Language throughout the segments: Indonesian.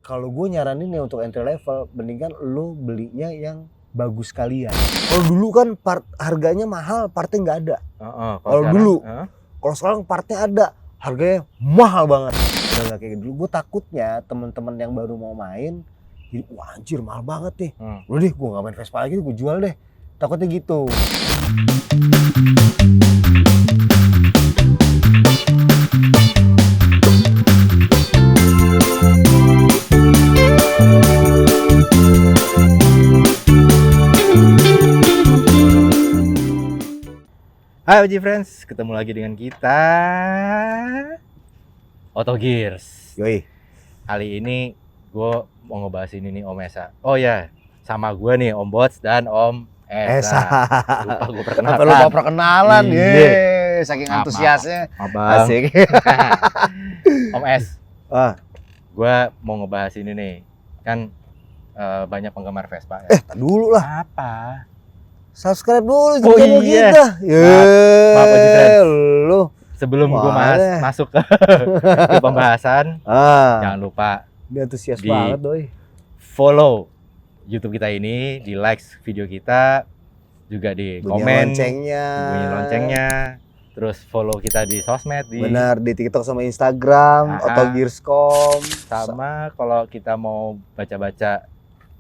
Kalau gue nyaranin nih untuk entry level, mendingan lo belinya yang bagus sekalian. Kalau dulu kan harganya mahal, partnya nggak ada. Kalau dulu, kalau sekarang partnya ada, harganya mahal banget. Udah nggak kayak gitu. Gue takutnya teman-teman yang baru mau main, jadi wah anjir mahal banget nih. Udah deh, gue nggak main Vespa lagi, gue jual deh. Takutnya gitu. Hai OG Friends, ketemu lagi dengan kita Auto Gears. Yoi. Kali ini gue mau ngebahas ini nih Om Esa. Oh ya, sama gue nih Om Bots dan Om Esa. Lupa gue perkenalkan. Apa lupa perkenalan? Iya. Saking antusiasnya. Abang. Asik. Om Es. Gue mau ngebahas ini nih. Kan banyak penggemar Vespa ya. Tak dulu lah. Apa? Subscribe dulu iya. channel kita. Maaf OG Friends. Lu. Sebelum gue masuk ke pembahasan, jangan lupa Ini antusias banget doi. Follow YouTube kita ini, di like video kita, juga di komen, bunyi loncengnya, terus follow kita di sosmed di benar di TikTok sama Instagram, Autogears.com. Sama kalau kita mau baca-baca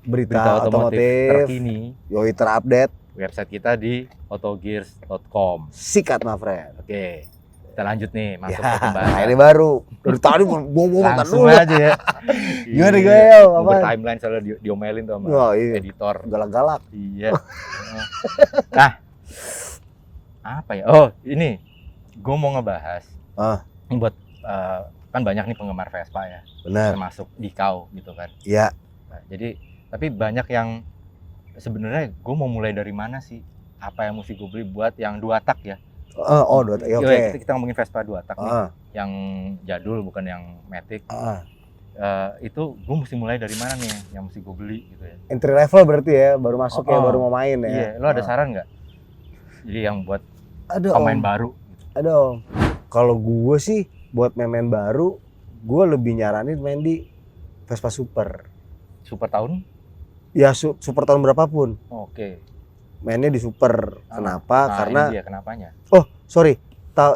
berita otomotif terkini, yoi terupdate, website kita di autogears.com. Sikat my friend. Oke, kita lanjut nih masuk ke pembahasan. Nah ini baru dari tadi ngomong langsung aja ya. Gimana gue timeline soalnya diomelin tuh sama editor galak-galak. Iya. Nah, apa ya? Oh ini, gue mau ngebahas. Buat kan banyak nih penggemar Vespa ya. Benar. Termasuk Dikau gitu kan. Iya. Nah, jadi tapi banyak yang sebenarnya gue mau mulai dari mana sih? Apa yang mesti gue beli buat yang 2 tak ya? 2 tak. Oke. Kita ngomongin Vespa 2 tak nih. Yang jadul bukan yang Matic. Itu gue mesti mulai dari mana nih yang mesti gue beli gitu ya? Entry level berarti ya, baru masuk ya, baru mau main ya. Iya, lo ada saran nggak? Jadi yang buat pemain baru. Ada Om. Kalau gue sih buat main baru, gue lebih nyaranin main di Vespa Super. Super tahun? Ya super tahun berapapun. Oke. Mainnya di super. Kenapa? Karena ini dia kenapanya. Oh, sorry.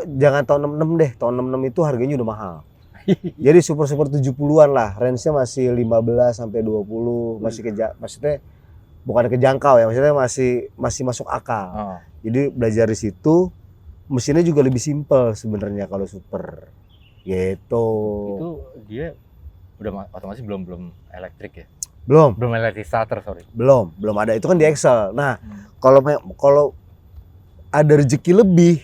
Jangan tahun 66 deh. Tahun 66 itu harganya udah mahal. Jadi super 70-an lah. Range-nya masih 15 sampai 20, maksudnya bukan kejangkau ya, maksudnya masih masuk akal. Jadi belajar di situ, mesinnya juga lebih simpel sebenarnya kalau super. Gitu. Itu dia udah otomatis belum elektrik ya? Belum elektrik starter, sorry. Belum ada, itu kan di Excel. Nah, kalau ada rezeki lebih,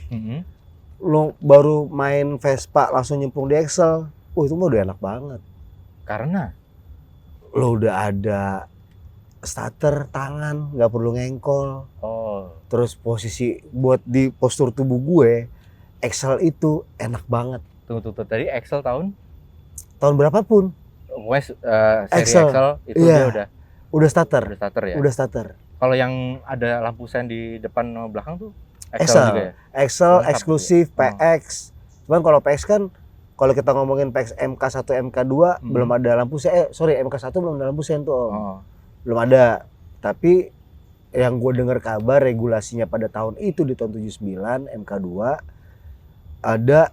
lo baru main Vespa langsung nyemplung di Excel, itu mah udah enak banget. Karena lo udah ada starter tangan, nggak perlu ngengkol. Terus posisi buat di postur tubuh gue, Excel itu enak banget. Tunggu, tadi Excel tahun berapapun. Seri Excel itu dia udah starter ya. Udah starter. Kalau yang ada lampu sen di depan belakang tuh Excel juga ya? Excel eksklusif PX. Cuman kalau PX kan, kalau kita ngomongin PX MK1 MK2 belum ada lampu sen. MK1 belum ada lampu sen tuh. Belum ada. Tapi yang gue dengar kabar regulasinya pada tahun itu di tahun 79 MK2 ada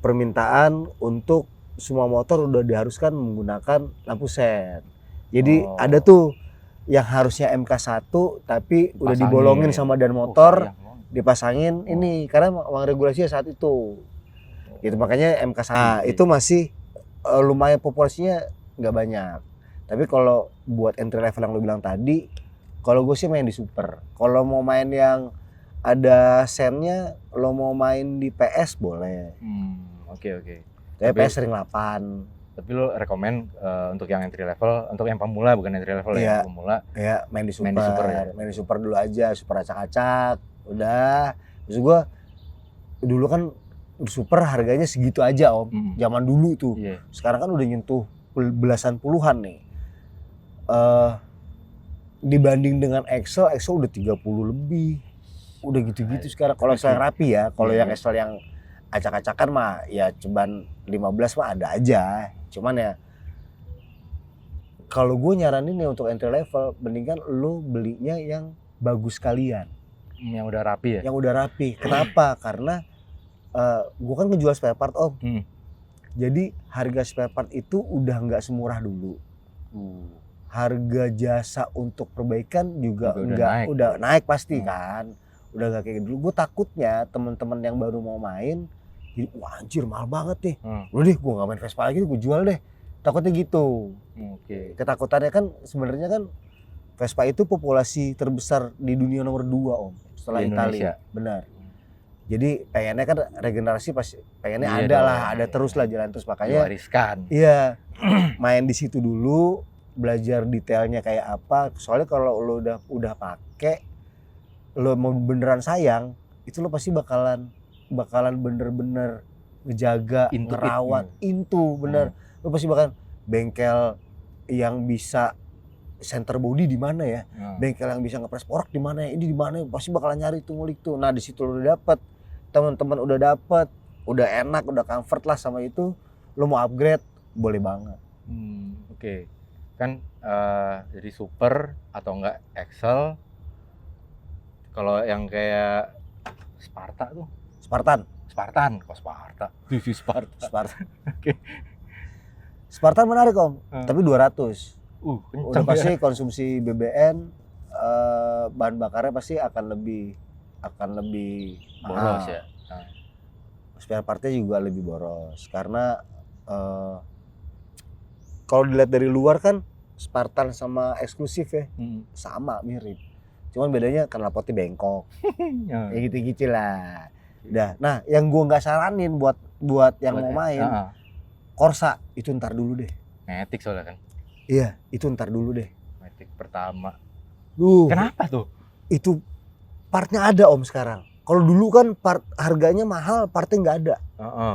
permintaan untuk semua motor udah diharuskan menggunakan lampu sen. Jadi ada tuh yang harusnya MK1 tapi udah dibolongin sama dan motor, dipasangin ini karena uang regulasinya saat itu. Gitu makanya MK1 itu masih lumayan populasinya nggak banyak. Tapi kalau buat entry level yang lo bilang tadi, kalau gue sih main di super. Kalau mau main yang ada sennya, lo mau main di PS boleh. Oke. Tapi PS sering 8. Tapi lo rekomen untuk yang entry level, untuk yang pemula bukan entry level ya, yang pemula. Iya, main di super ya. Main di super dulu aja, super acak-acak. Udah. Terus gue dulu kan super harganya segitu aja Om. Zaman dulu tuh. Sekarang kan udah nyentuh belasan puluhan nih. Dibanding dengan Excel udah 30 lebih. Udah gitu-gitu sekarang. Kalau Excel yang rapi ya, kalau yang Excel yang acak-acakan mah ya cuman 15 mah ada aja. Cuman ya Kalau gue nyaranin ya untuk entry level, mendingan lu belinya yang bagus sekalian. Yang udah rapi ya? Yang udah rapi. Kenapa? Karena gue kan ngejual spare part om. Jadi harga spare part itu udah nggak semurah dulu. Harga jasa untuk perbaikan juga udah naik pasti kan. Udah nggak kayak dulu. Gue takutnya teman-teman yang baru mau main, jadi wah anjir mahal banget nih. Udah deh gue nggak main Vespa lagi, gue jual deh. Takutnya gitu. Ketakutannya kan sebenarnya kan Vespa itu populasi terbesar di dunia nomor 2 om, setelah Italia. Benar. Jadi pengennya kan regenerasi pasti pengennya ada terus lah jalan terus, makanya diwariskan. Iya. Main di situ dulu, belajar detailnya kayak apa. Soalnya kalau lo udah pakai, lo mau beneran sayang, itu lo pasti bakalan bener-bener ngejaga, ngerawat, bener. Lo pasti bahkan bengkel yang bisa center body di mana ya, bengkel yang bisa ngepres porok di mana ya, ini di mana, pasti bakalan nyari tuh ngulik tuh. Nah di situ lo udah dapet, teman-teman udah dapet, udah enak, udah comfort lah sama itu, lo mau upgrade boleh banget. Kan jadi super atau enggak Excel. Kalau yang kayak Sparta tuh, Spartan, kok Sparta? TV Spartan. Spartan menarik om, tapi 200. Udah pasti ya. konsumsi BBM, bahan bakarnya pasti akan lebih boros ya. Spare partnya juga lebih boros karena kalau dilihat dari luar kan Spartan sama eksklusif ya, sama mirip. Cuman bedanya knalpotnya bengkok. Ya gitu-gitu lah. Udah. Nah, yang gua nggak saranin buat yang mau main Corsa itu ntar dulu deh. Matic soalnya kan. Iya, itu ntar dulu deh. Matic pertama. Kenapa tuh? Itu partnya ada om sekarang. Kalau dulu kan part harganya mahal, partnya nggak ada.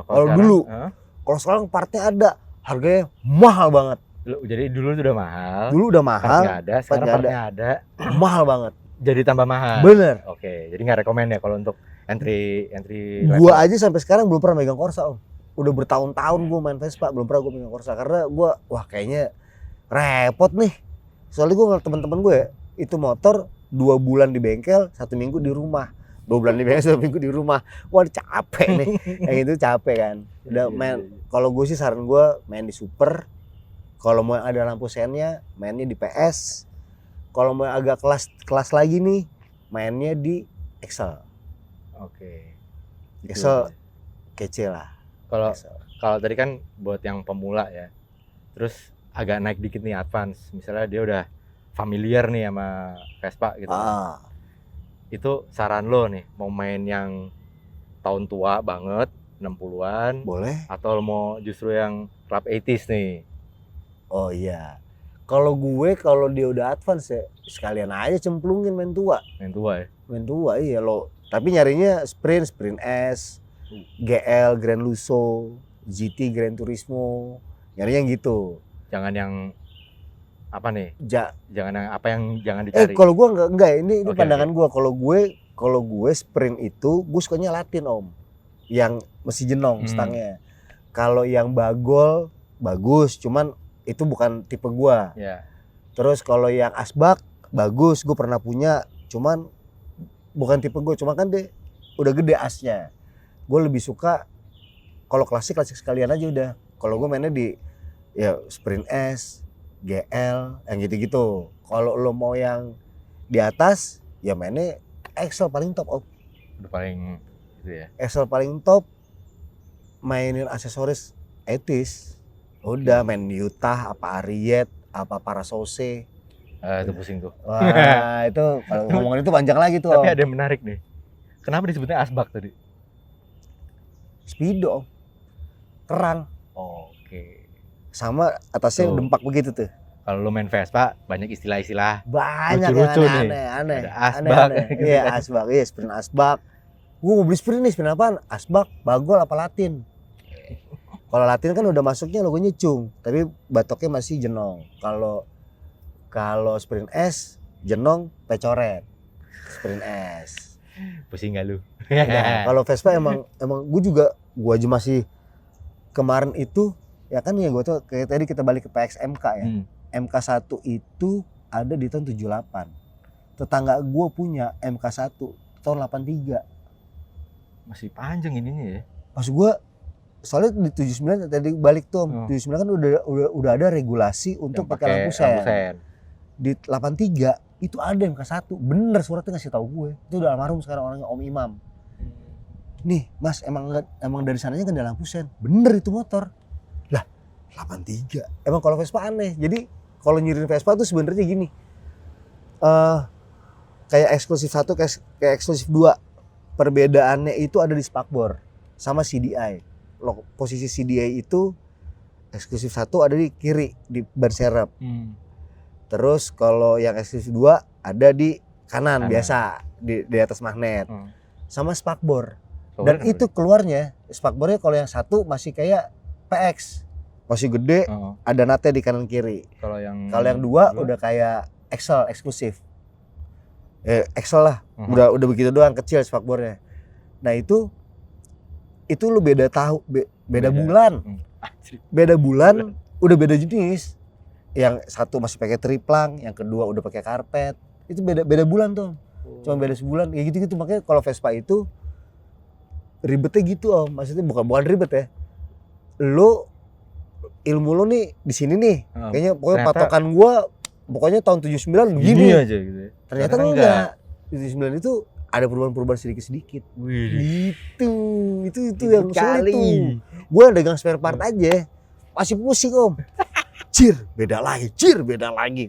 Kalau dulu, kalau sekarang partnya ada, harganya mahal banget. Jadi dulu udah mahal. Part nggak ada, sekarang partnya ada. Mahal banget. Jadi tambah mahal. Bener. Oke, jadi nggak rekomen ya kalau untuk entry gua aja sampai sekarang belum pernah megang Corsa om. Udah bertahun-tahun gua main Vespa, belum pernah gua megang Corsa karena gua kayaknya repot nih. Soalnya gua ngeliat teman-teman gue itu motor 2 bulan di bengkel, 1 minggu di rumah. 2 bulan di bengkel, 1 minggu di rumah. Wah capek nih. Yang itu capek kan. Udah main. Kalau gue sih saran gue main di Super. Kalau mau ada lampu sennya, mainnya di PS. Kalau mau agak kelas lagi nih, mainnya di Excel. Excel kece lah. Kalau tadi kan buat yang pemula ya. Terus agak naik dikit nih advance. Misalnya dia udah familiar nih sama Vespa gitu. Itu saran lo nih, mau main yang tahun tua banget, 60-an. Boleh. Atau lo mau justru yang club 80s nih? Oh iya. Kalau dia udah advance ya, sekalian aja cemplungin main tua. Main tua ya? Main tua iya lo. Tapi nyarinya Sprint S, GL, Grand Lusso, GT, Grand Turismo. Nyarinya gitu. Jangan yang apa nih? Jangan yang apa yang jangan dicari. Kalau gua enggak ini pandangan gua. Kalau gue Sprint itu gue sukanya Latin om. Yang mesti jenong stangnya. Kalau yang bagol bagus, cuman itu bukan tipe gua. Terus kalau yang asbak bagus, gue pernah punya, cuman bukan tipe gue. Cuma kan dia udah gede asnya. Gue lebih suka kalau klasik sekalian aja udah. Kalau gue mainnya di ya Sprint S, GL, yang gitu-gitu. Kalau lo mau yang di atas, ya mainnya Excel paling top om. Udah paling gitu ya. Excel paling top. Mainin aksesoris etis. Udah main Utah, apa Ariet, apa Parasose. Itu pusing tuh. Wah itu kalau ngomongin itu panjang lagi tuh. Tapi ada yang menarik nih. Kenapa disebutnya asbak tadi? Speedo om. Kerang. Sama atasnya dempak begitu tuh. Kalau lo main Vespa banyak istilah-istilah. Banyak lucu-lucu yang aneh. Ada asbak. Iya asbak, iya sprint asbak. Gue mau beli sprint nih, sprint apaan? Asbak, bagol apa Latin? Kalau Latin kan udah masuknya logonya cung, tapi batoknya masih jenong. Kalau sprint S, jenong pecoret. Sprint S. Pusing gak lu? Nah, kalau Vespa emang gue aja masih kemarin itu ya kan ya gue tuh kayak tadi kita balik ke PXMK ya. MK1 itu ada di tahun 78. Tetangga gue punya MK1 tahun 83. Masih panjang ininya ya. Maksud gue soalnya di 79 tadi balik tuh, 79 kan udah ada regulasi untuk pakai lampu sen. Di 83 itu ada MK1. Bener suratnya ngasih tahu gue. Itu udah almarhum sekarang orangnya Om Imam. Nih, Mas, emang dari sananya kan ada lampu sen. Bener itu motor. Lah, 83. Emang kalau Vespa aneh. Jadi kalau nyirin Vespa tuh sebenarnya gini. Kayak eksklusif 1 kayak eksklusif 2. Perbedaannya itu ada di spakbor sama CDI. Posisi CDI itu eksklusif 1 ada di kiri di ban serep. Terus kalau yang eksklusif 2 ada di kanan. Biasa di atas magnet. Sama spakbor. Dan itu keluarnya spakbornya kalau yang 1 masih kayak PX. Masih gede, ada natnya di kanan kiri. Kalau yang 2 udah kayak Excel eksklusif. Excel lah. Udah begitu doang, kecil spakbornya. Nah, itu lu beda bulan. Beda bulan udah beda jenis. Yang 1 masih pakai triplang, yang kedua udah pakai karpet. Itu beda bulan tuh. Cuma beda sebulan. Ya gitu-gitu, makanya kalau Vespa itu ribetnya gitu Om. Maksudnya bukan ribet ya. Ilmu lu nih di sini nih. Kayaknya pokoknya patokan gua pokoknya tahun 79 begini aja gitu. Ternyata enggak. Di 79 itu ada perubahan-perubahan sedikit-sedikit. Gitu. Itu yang sulit tuh. Gua dagang spare part aja masih pusing Om. Beda lagi.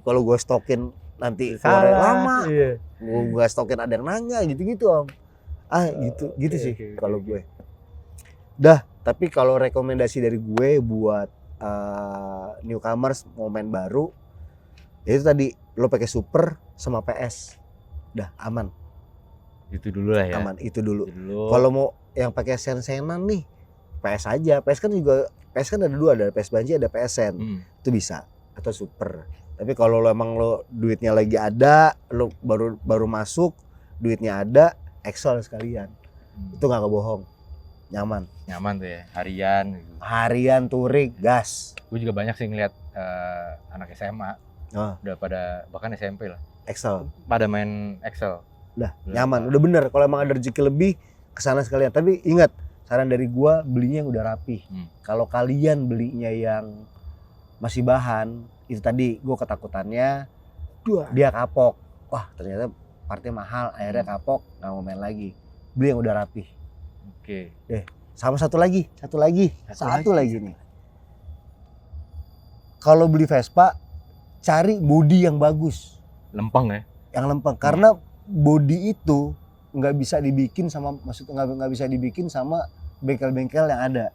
Kalau gua stokin nanti keluar lama. Iya. Gua stokin ada yang nanya gitu-gitu Om. Gitu sih kalau gue. Tapi kalau rekomendasi dari gue buat newcomers mau main baru, itu tadi lo pakai super sama PS, aman. Itu dulu lah ya. Aman itu dulu. Kalau mau yang pakai sen-senan nih, PS aja. PS kan ada 2, ada PS Banji, ada PS Sen. Itu bisa atau super. Tapi kalau lo emang duitnya lagi ada, lo baru masuk, duitnya ada, Excel sekalian. Itu nggak kebohong. Nyaman tuh ya, harian touring gas. Gue juga banyak sih ngeliat anak SMA udah pada, bahkan SMP lah, Excel pada main Excel. Nyaman, udah bener. Kalau emang ada rezeki lebih kesana sekalian. Tapi ingat, saran dari gua belinya yang udah rapi. Kalau kalian belinya yang masih bahan, itu tadi gua ketakutannya dia kapok. Wah, ternyata partnya mahal, akhirnya kapok, nggak mau main lagi. Beli yang udah rapi. Oke. Sama satu lagi nih. Kalau beli Vespa, cari bodi yang bagus. Lempeng ya? Yang lempeng, karena bodi itu nggak bisa dibikin sama, maksudnya nggak bisa dibikin sama bengkel-bengkel yang ada.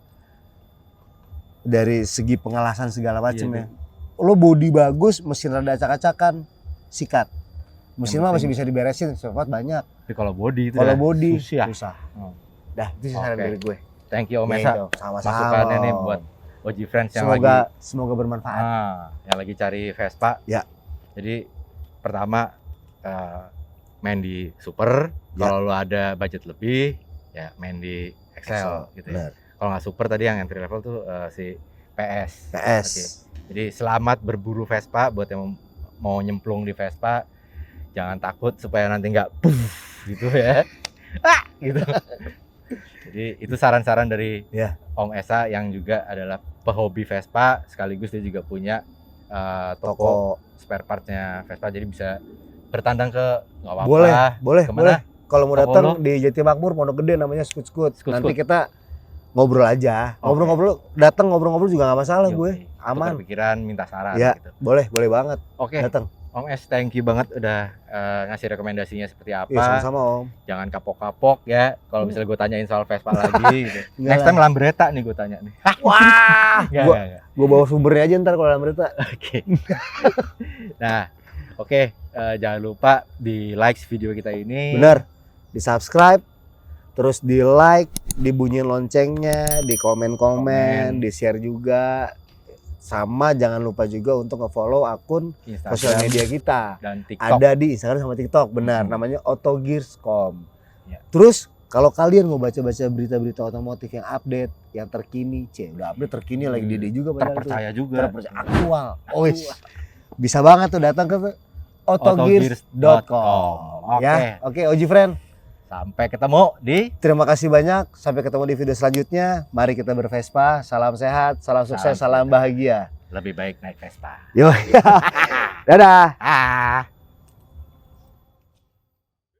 Dari segi pengelasan segala macam ya. Lo bodi bagus, mesin rada acak-acakan, sikat. Mesin mah masih bisa diberesin, spare banyak. Tapi kalau bodi itu susah. Itu sih saran dari gue. Thank you Om Esa. Sama-sama. Masukannya nih buat Oji Friends yang semoga bermanfaat. Yang lagi cari Vespa. Ya. Jadi pertama main di super. Kalau lo ada budget lebih, ya main di Excel gitu ya. Kalau nggak super tadi yang entry level tuh si PS. Okay. Jadi selamat berburu Vespa buat yang mau nyemplung di Vespa. Jangan takut supaya nanti nggak gitu ya. Gitu. Jadi itu saran-saran dari Om Esa yang juga adalah pehobi Vespa, sekaligus dia juga punya toko spare partnya Vespa, jadi bisa bertandang ke nggak apa-apa. Boleh. Kalau mau datang di Jati Makmur, Pondok Gede, namanya Skut. Nanti kita ngobrol aja. Datang ngobrol juga nggak masalah. Gue aman. Pikiran minta saran gitu. Boleh banget. Oke. Datang. Om S, thank you banget udah ngasih rekomendasinya seperti apa. Sama-sama Om. Jangan kapok-kapok ya. Kalau misalnya gue tanyain soal Vespa lagi gitu. Next time Lambretta nih gue tanya nih. Wah. Gue bawa sumbernya aja ntar kalau Lambretta. Oke. Nah, oke. Jangan lupa di like video kita ini. Bener. Di subscribe. Terus di like, dibunyiin loncengnya, di komen, di share juga. Sama jangan lupa juga untuk nge-follow akun sosial media kita dan TikTok. Ada di Instagram sama TikTok, benar. Namanya Autogears.com. Terus kalau kalian mau baca-baca berita-berita otomotif yang update, yang terkini, udah update terkini lagi Dede juga, terpercaya juga, terpercaya aktual. bisa banget tuh datang ke autogears.com. Oke. Ya, oke Oji friend. Sampai ketemu di Terima kasih banyak. Sampai ketemu di video selanjutnya. Mari kita bervespa. Salam sehat, salam sukses, salam bahagia. Lebih Baik Naik Vespa. Yo. Dadah. Ah.